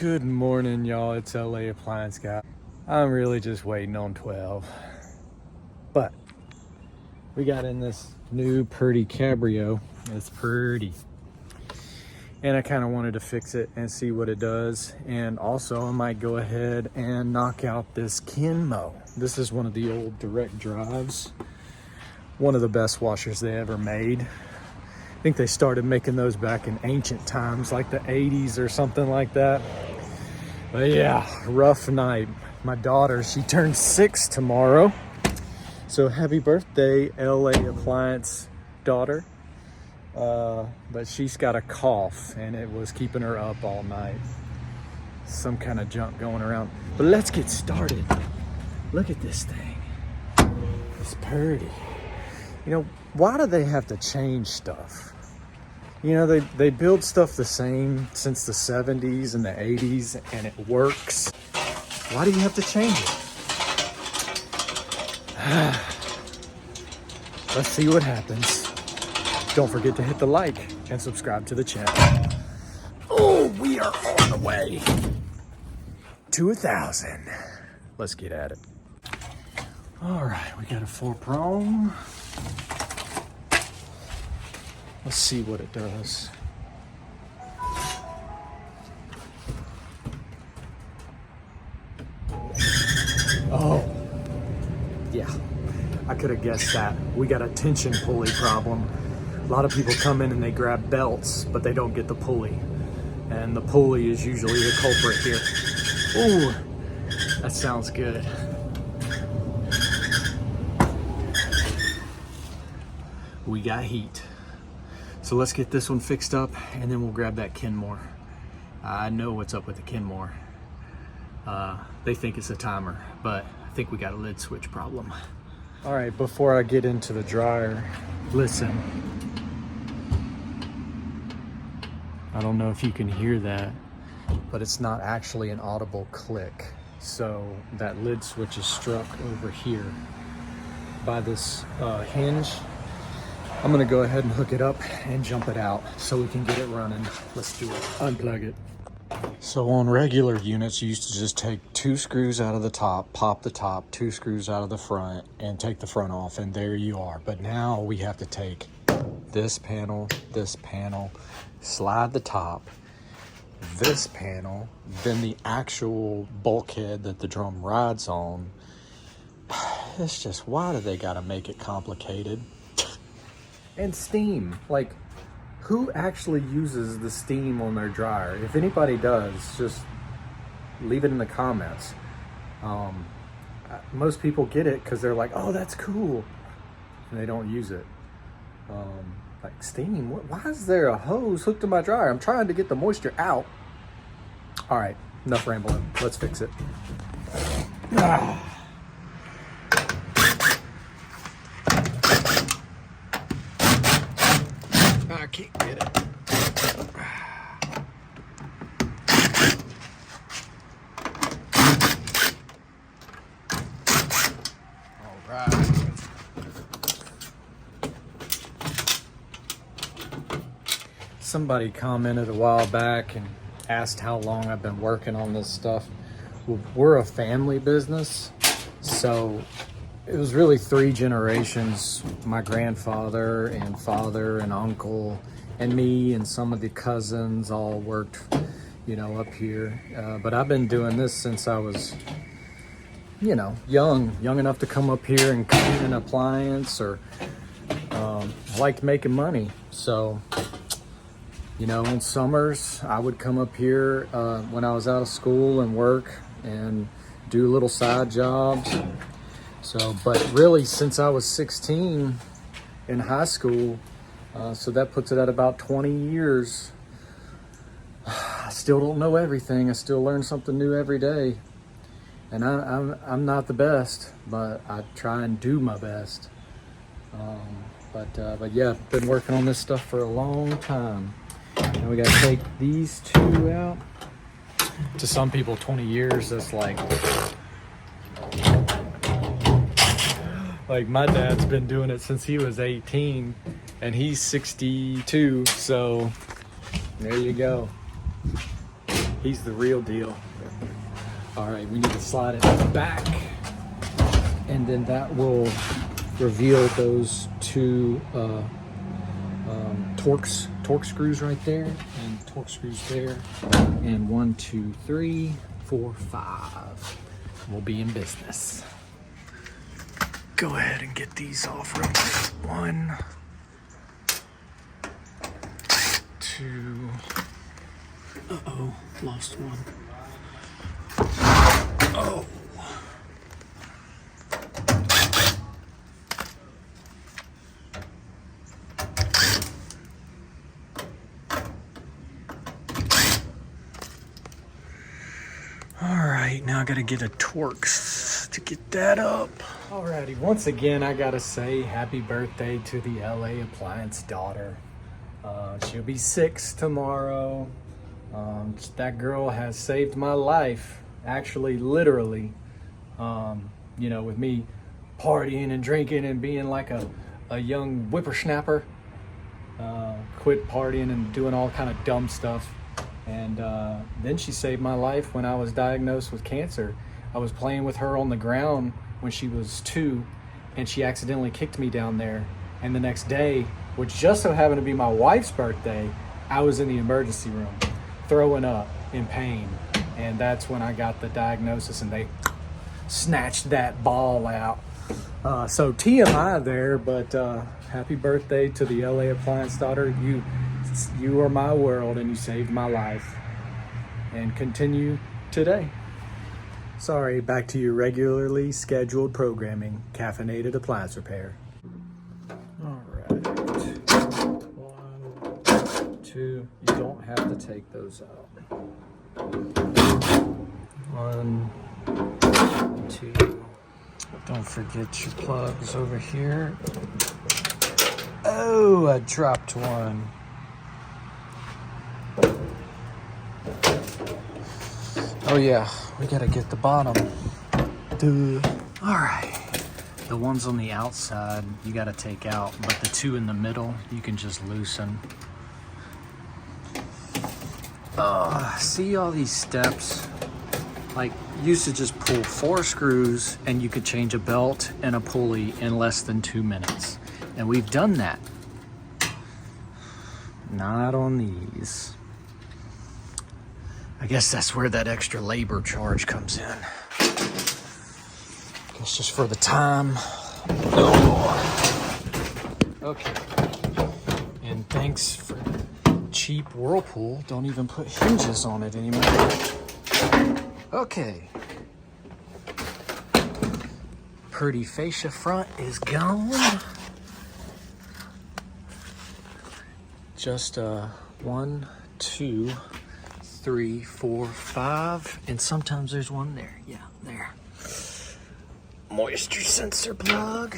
Good morning, y'all. It's LA Appliance Guy. I'm really just waiting on 12. But we got in this new pretty cabrio. It's pretty. And I kind of wanted to fix it and see what it does. And also I might go ahead and knock out this Kenmo. This is one of the old direct drives. One of the best washers they ever made. I think they started making those back in ancient times, like the 80s or something like that. But yeah, rough night. My daughter, she turns 6 tomorrow. So happy birthday, LA Appliance daughter. But she's got a cough and it was keeping her up all night. Some kind of junk going around. But let's get started. Look at this thing. It's pretty. You know, why do they have to change stuff? You know, they build stuff the same since the 70s and the 80s and it works. Why do you have to change it? Let's see what happens. Don't forget to hit the like and subscribe to the channel. Oh, we are on the way to 1,000. Let's get at it. All right, we got a 4-prong. Let's see what it does. Oh, yeah, I could have guessed that. We got a tension pulley problem. A lot of people come in and they grab belts, but they don't get the pulley. And the pulley is usually the culprit here. Ooh, that sounds good. We got heat. So let's get this one fixed up and then we'll grab that Kenmore. I know what's up with the Kenmore. They think it's a timer, but I think we got a lid switch problem. All right, before I get into the dryer, listen. I don't know if you can hear that, but it's not actually an audible click. So that lid switch is struck over here by this hinge. I'm gonna go ahead and hook it up and jump it out so we can get it running. Let's do it. Unplug it. So on regular units, you used to just take 2 screws out of the top, pop the top, 2 screws out of the front, and take the front off, and there you are. But now we have to take this panel, slide the top, this panel, then the actual bulkhead that the drum rides on. It's just, why do they gotta make it complicated? And steam, like, who actually uses the steam on their dryer? If anybody does, just leave it in the comments. Most people get it because they're like, oh, that's cool, and they don't use it. Like steam, why is there a hose hooked to my dryer? I'm trying to get the moisture out. All right, enough rambling, let's fix it. I can't get it. All right. Somebody commented a while back and asked how long I've been working on this stuff. Well, we're a family business, so it was really 3 generations. My grandfather and father and uncle and me and some of the cousins all worked, you know, up here. But I've been doing this since I was, you know, young enough to come up here and clean an appliance, or I liked making money. So, you know, in summers, I would come up here when I was out of school and work and do little side jobs. So, but really since I was 16 in high school, so that puts it at about 20 years. I still don't know everything. I still learn something new every day. And I'm not the best, but I try and do my best. But yeah, been working on this stuff for a long time. And we gotta take these 2 out. To some people, 20 years, that's like my dad's been doing it since he was 18 and he's 62, so there you go. He's the real deal. All right, we need to slide it back, and then that will reveal those two torque screws right there, and torque screws there, and 1, 2, 3, 4, 5. We'll be in business. Go ahead and get these off real quick. 1, 2. Uh-oh, lost one. Oh. Alright, now I gotta get a Torx to get that up. Alrighty, once again I gotta say happy birthday to the LA Appliance daughter. She'll be 6 tomorrow. That girl has saved my life, actually, literally. You know, with me partying and drinking and being like a young whippersnapper. Quit partying and doing all kind of dumb stuff. And then she saved my life when I was diagnosed with cancer. I was playing with her on the ground when she was 2, and she accidentally kicked me down there. And the next day, which just so happened to be my wife's birthday, I was in the emergency room throwing up in pain. And that's when I got the diagnosis, and they snatched that ball out. So TMI there, but happy birthday to the LA Appliance daughter. You are my world, and you saved my life. And continue today. Sorry, back to your regularly scheduled programming, caffeinated appliance repair. All right. 1, 2. You don't have to take those out. 1, 2. Don't forget your plugs over here. Oh, I dropped one. Oh yeah, we gotta get the bottom. Duh. All right, the ones on the outside you gotta take out, but the 2 in the middle you can just loosen. See all these steps? Like, you used to just pull 4 screws and you could change a belt and a pulley in less than 2 minutes. And we've done that. Not on these. I guess that's where that extra labor charge comes in. Guess just for the time. Oh. Okay. And thanks for cheap Whirlpool. Don't even put hinges on it anymore. Okay. Pretty fascia front is gone. Just 1, 2, 3, 4, 5, and sometimes there's one there. Yeah, there. Moisture sensor plug.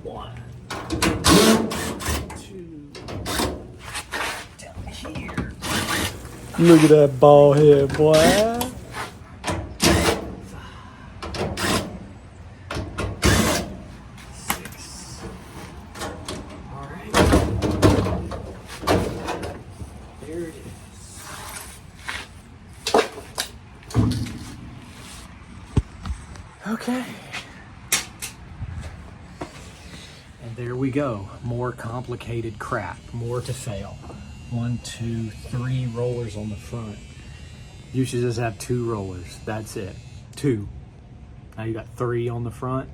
1, 2, down here. Look at that ball head, boy. 6. All right. There it is. Okay. And there we go. More complicated crap. More to fail. 1, 2, 3 rollers on the front. You should just have 2 rollers. That's it. 2. Now you got 3 on the front.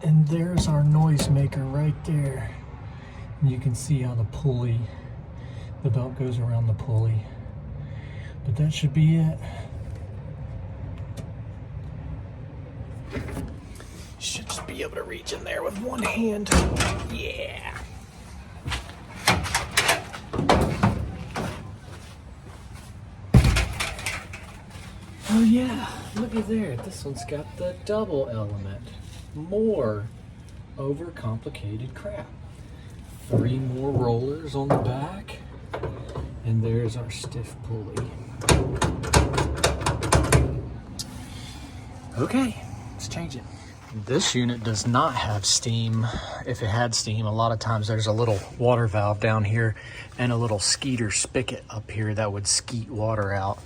And there's our noisemaker right there. And you can see how the pulley, the belt goes around the pulley. But that should be it. Should just be able to reach in there with one hand. Yeah. Oh yeah, look at there. This one's got the double element. More overcomplicated crap. 3 more rollers on the back. And there's our stiff pulley. Okay, let's change it. This unit does not have steam. If it had steam, a lot of times there's a little water valve down here and a little skeeter spigot up here that would skeet water out.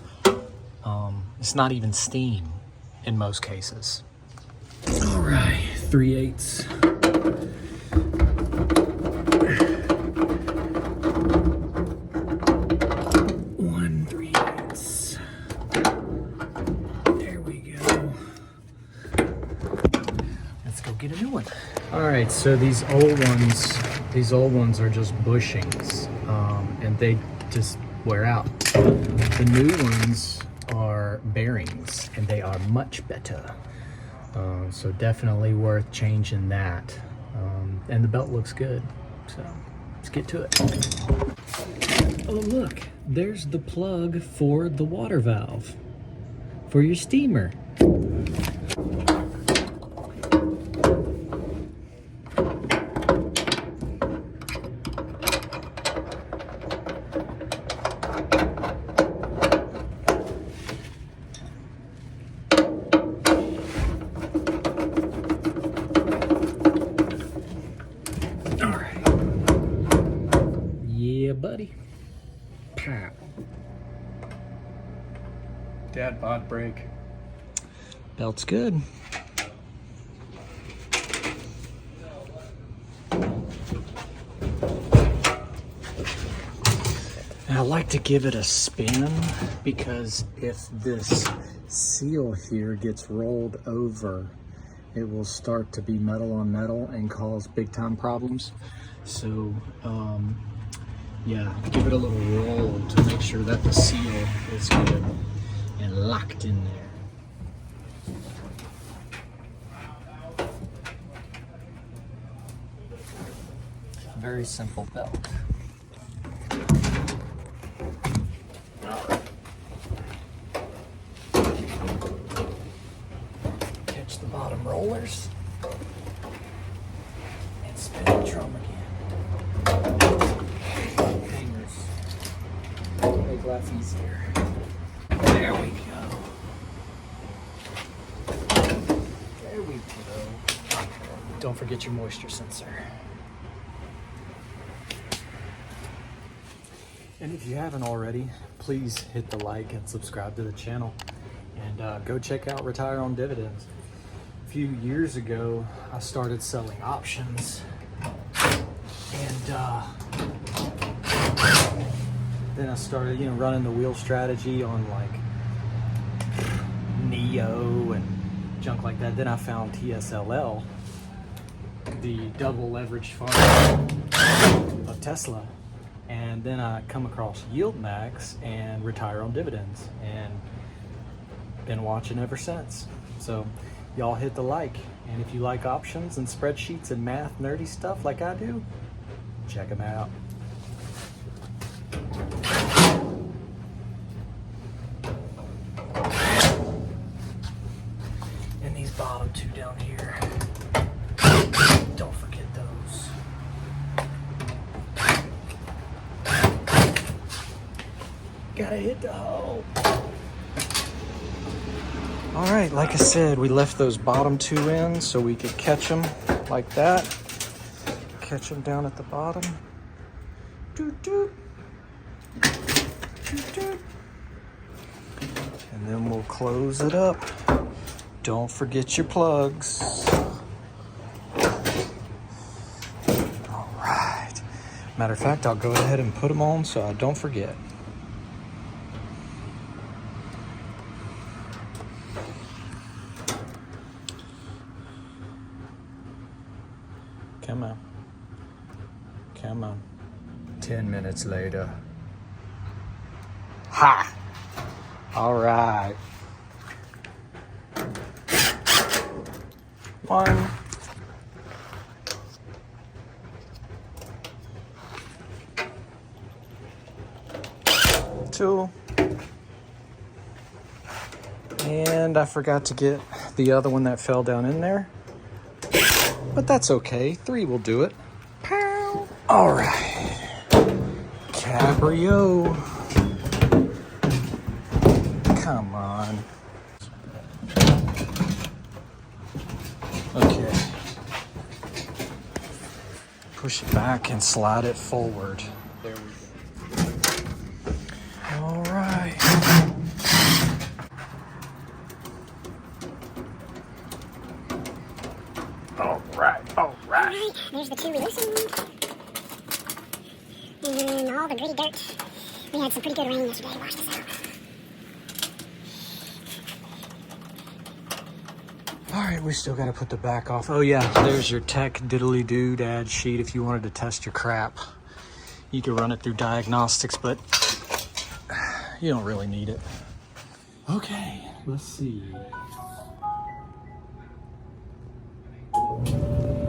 It's not even steam in most cases. All right, 3/8. 1/3. There we go. Let's go get a new one. All right, so these old ones are just bushings, and they just wear out. The new ones are bearings, and they are much better. So definitely worth changing that. And the belt looks good, so let's get to it. Oh look, there's the plug for the water valve for your steamer. Yeah, buddy. Pow. Dad bod brake. Belt's good. I like to give it a spin because if this seal here gets rolled over, it will start to be metal on metal and cause big time problems. So, yeah, give it a little roll to make sure that the seal is good and locked in there. Very simple belt. Catch the bottom rollers and spin the drum again. Make life easier. There we go. There we go. Don't forget your moisture sensor. And if you haven't already, please hit the like and subscribe to the channel. And go check out Retire on Dividends. A few years ago, I started selling options. And then I started, running the wheel strategy on like Neo and junk like that. Then I found TSLL, the double leveraged fund of Tesla. And then I come across Yield Max and Retire on Dividends, and been watching ever since. So y'all hit the like, and if you like options and spreadsheets and math nerdy stuff like I do, check them out. And these bottom two down here, don't forget those. Gotta hit the hole. All right, like I said, we left those bottom two in so we could catch them like that. Catch them down at the bottom. Doot, doot. Doot, doot. And then we'll close it up. Don't forget your plugs. All right. Matter of fact, I'll go ahead and put them on so I don't forget. Come on. Come on. 10 minutes later. Ha! All right. 1. 2. And I forgot to get the other one that fell down in there. But that's okay. 3 will do it. Pow! All right. Cabrio. Come on. push it back and slide it forward. There we go. All right. All right. All right, there's the two we loosened. And all the gritty dirt. We had some pretty good rain yesterday. Wash this out. All right, we still got to put the back off. Oh yeah, there's your tech diddly-doo dad sheet if you wanted to test your crap. You could run it through Diagnostics, but you don't really need it. Okay, let's see.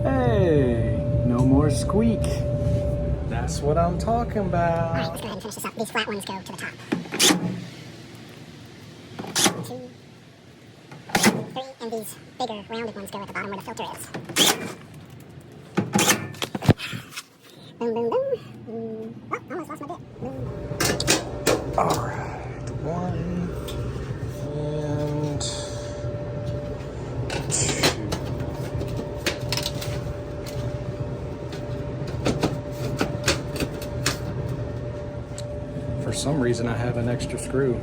Hey, no more squeak. That's what I'm talking about. All right, let's go ahead and finish this up. These flat ones go to the top. 2, 3, and these bigger rounded ones go at the bottom where the filter is. Boom, boom, boom. Oh, almost lost my bit. Boom. All right, 1 and 2. For some reason, I have an extra screw.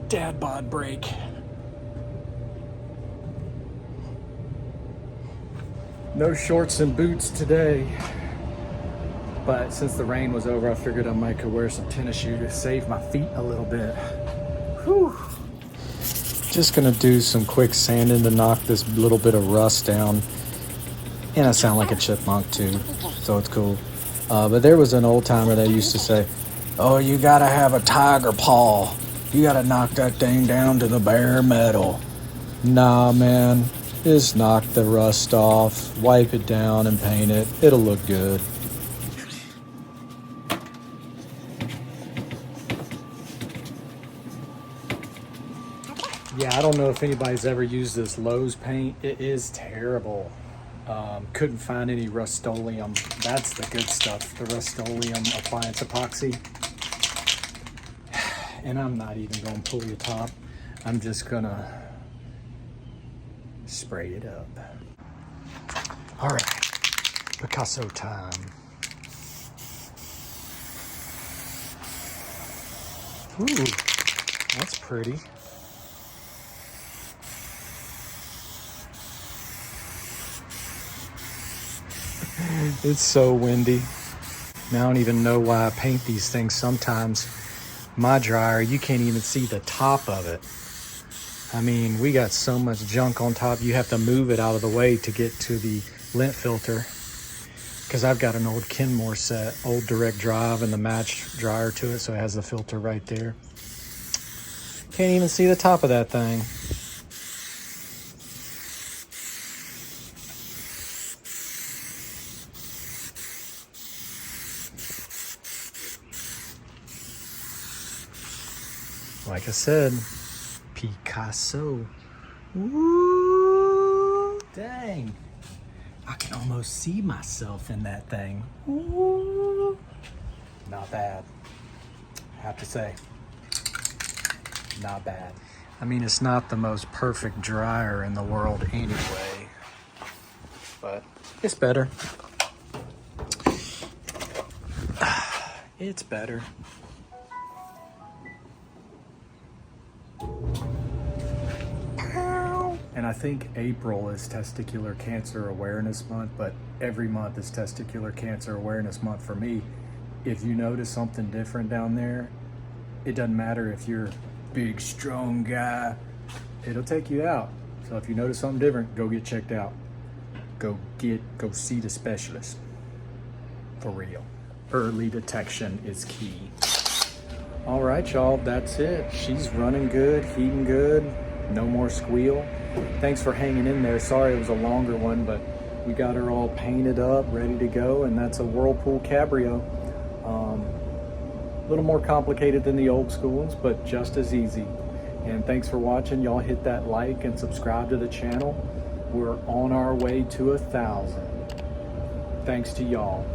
Dad bod break. No shorts and boots today. But since the rain was over, I figured I might could wear some tennis shoes to save my feet a little bit. Whew. Just gonna do some quick sanding to knock this little bit of rust down. And I sound like a chipmunk too, so it's cool. But there was an old timer that used to say, oh, you gotta have a tiger paw. You gotta knock that thing down to the bare metal. Nah, man, just knock the rust off, wipe it down and paint it. It'll look good. Yeah, I don't know if anybody's ever used this Lowe's paint. It is terrible. Couldn't find any Rust-Oleum. That's the good stuff, the Rust-Oleum appliance epoxy. And I'm not even going to pull the top. I'm just going to spray it up. All right, Picasso time. Ooh, that's pretty. It's so windy. Now I don't even know why I paint these things sometimes. My dryer, you can't even see the top of it. I mean, we got so much junk on top, you have to move it out of the way to get to the lint filter. Because I've got an old Kenmore set, old direct drive, and the match dryer to it, so it has the filter right there. Can't even see the top of that thing. Like I said, Picasso. Ooh, dang. I can almost see myself in that thing. Ooh. Not bad. I have to say, not bad. I mean, it's not the most perfect dryer in the world anyway, but it's better. It's better. And I think April is Testicular Cancer Awareness Month, but every month is Testicular Cancer Awareness Month for me. If you notice something different down there, it doesn't matter if you're a big, strong guy, it'll take you out. So if you notice something different, go get checked out. Go see the specialist. For real. Early detection is key. All right, y'all, that's it. She's running good, heating good, no more squeal. Thanks for hanging in there. Sorry it was a longer one, but we got her all painted up, ready to go, and that's a Whirlpool cabrio. A little more complicated than the old school ones, but just as easy. And thanks for watching. Y'all hit that like and subscribe to the channel. We're on our way to 1,000. Thanks to y'all.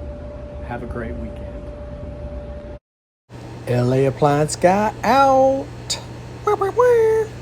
Have a great weekend. LA Appliance Guy out. Wah, wah, wah.